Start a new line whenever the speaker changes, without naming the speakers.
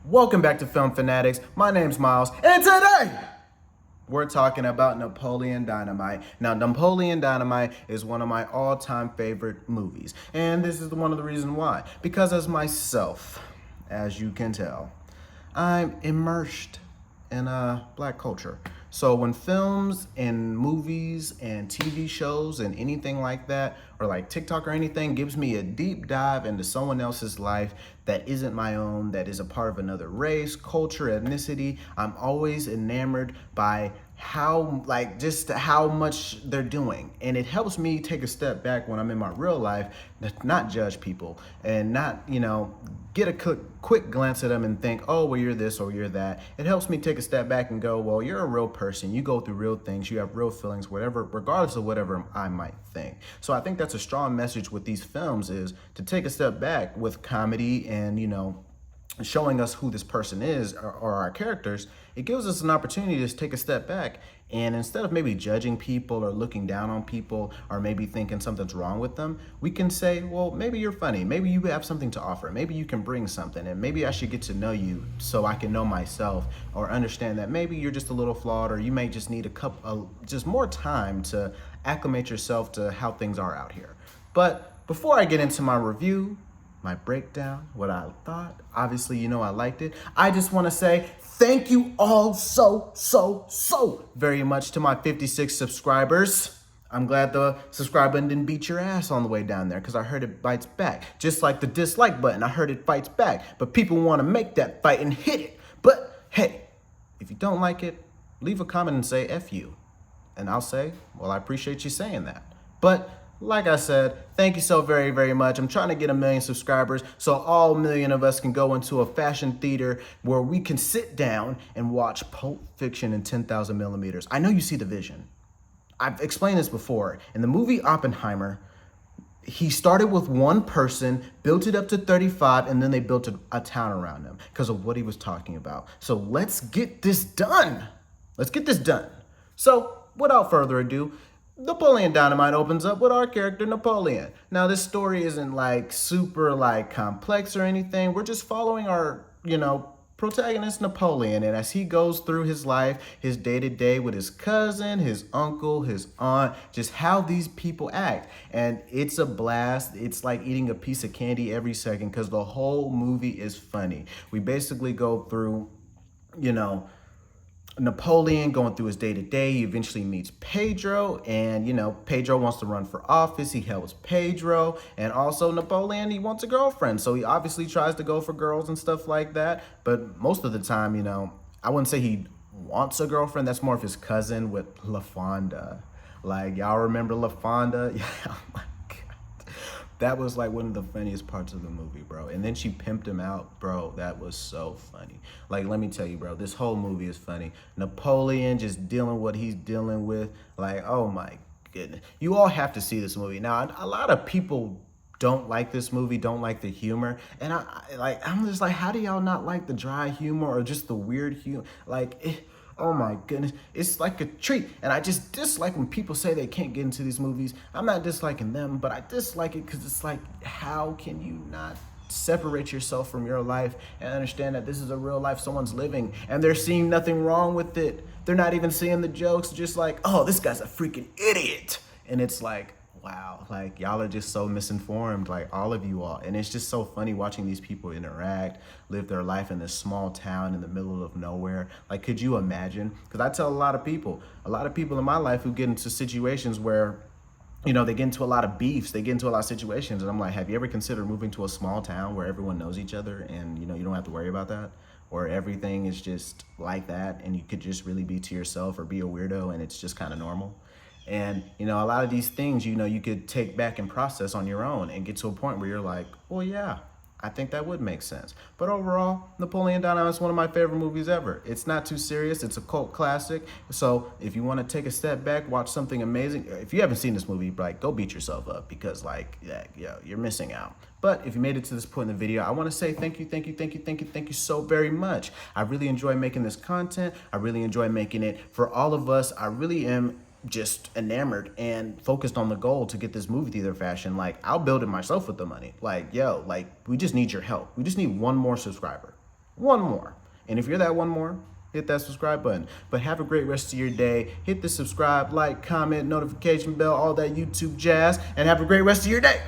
Welcome back to Film Fanatics. My name's Miles, and today we're talking about Napoleon Dynamite. Now, Napoleon Dynamite is one of my all-time favorite movies, and this is one of the reasons why. Because as myself, as you can tell, I'm immersed in black culture. So when films and movies and TV shows and anything like that, or like TikTok or anything, gives me a deep dive into someone else's life that isn't my own, that is a part of another race, culture, ethnicity, I'm always enamored by just how much they're doing. And it helps me take a step back when I'm in my real life, not judge people and not, get a quick glance at them and think, oh, well, you're this or you're that. It helps me take a step back and go, well, you're a real person. You go through real things. You have real feelings, whatever, regardless of whatever I might think. So I think that's a strong message with these films, is to take a step back with comedy and, showing us who this person is, or our characters. It gives us an opportunity to just take a step back, and instead of maybe judging people or looking down on people or maybe thinking something's wrong with them, we can say, well, maybe you're funny, maybe you have something to offer, maybe you can bring something, and maybe I should get to know you so I can know myself, or understand that maybe you're just a little flawed, or you may just need just more time to acclimate yourself to how things are out here. But before I get into my review, my breakdown, what I thought, obviously, I liked it. I just want to say thank you all so very much to my 56 subscribers. I'm glad the subscribe button didn't beat your ass on the way down there, because I heard it bites back. Just like the dislike button, I heard it fights back. But people want to make that fight and hit it. But hey, if you don't like it, leave a comment and say F you. And I'll say, well, I appreciate you saying that. But like I said, thank you so very much. I'm trying to get 1 million subscribers so all 1 million of us can go into a fashion theater where we can sit down and watch Pulp Fiction in 10,000 millimeters. I know you see the vision. I've explained this before. In the movie Oppenheimer, he started with one person, built it up to 35, and then they built a town around him because of what he was talking about. So let's get this done. So without further ado, Napoleon Dynamite opens up with our character Napoleon. Now, this story isn't super complex or anything. We're just following our, protagonist Napoleon, and as he goes through his life, his day-to-day with his cousin, his uncle, his aunt, just how these people act. And it's a blast. It's like eating a piece of candy every second, because the whole movie is funny. We basically go through, Napoleon going through his day-to-day. He eventually meets Pedro, and Pedro wants to run for office. He helps Pedro, and also Napoleon, he wants a girlfriend, so he obviously tries to go for girls and stuff like that. But most of the time, I wouldn't say he wants a girlfriend. That's more of his cousin with La Fonda. Y'all remember La Fonda? Yeah, oh my God. That was one of the funniest parts of the movie, bro. And then she pimped him out, bro. That was so funny. Let me tell you, bro, this whole movie is funny. Napoleon just dealing what he's dealing with. Oh my goodness. You all have to see this movie. Now, a lot of people don't like this movie, don't like the humor. And I'm just how do y'all not like the dry humor or just the weird humor? Oh my goodness, it's like a treat. And I just dislike when people say they can't get into these movies. I'm not disliking them, but I dislike it because it's how can you not separate yourself from your life and understand that this is a real life someone's living, and they're seeing nothing wrong with it. They're not even seeing the jokes, just oh, this guy's a freaking idiot. And it's wow, y'all are just so misinformed, all of you all. And it's just so funny watching these people interact, live their life in this small town in the middle of nowhere. Could you imagine? Because I tell a lot of people in my life who get into situations where, they get into a lot of beefs, they get into a lot of situations, and I'm have you ever considered moving to a small town where everyone knows each other and, you don't have to worry about that? Where everything is just like that, and you could just really be to yourself or be a weirdo, and it's just kind of normal. And, a lot of these things, you could take back and process on your own and get to a point where you're well, yeah, I think that would make sense. But overall, Napoleon Dynamite is one of my favorite movies ever. It's not too serious. It's a cult classic. So if you want to take a step back, watch something amazing. If you haven't seen this movie, go beat yourself up, because you're missing out. But if you made it to this point in the video, I want to say thank you so very much. I really enjoy making this content. I really enjoy making it for all of us. I really am just enamored and focused on the goal to get this movie theater fashion. I'll build it myself with the money. We just need your help. We just need one more subscriber. one more. And if you're that one more, hit that subscribe button. But have a great rest of your day. Hit the subscribe, like, comment, notification bell, all that YouTube jazz, and have a great rest of your day.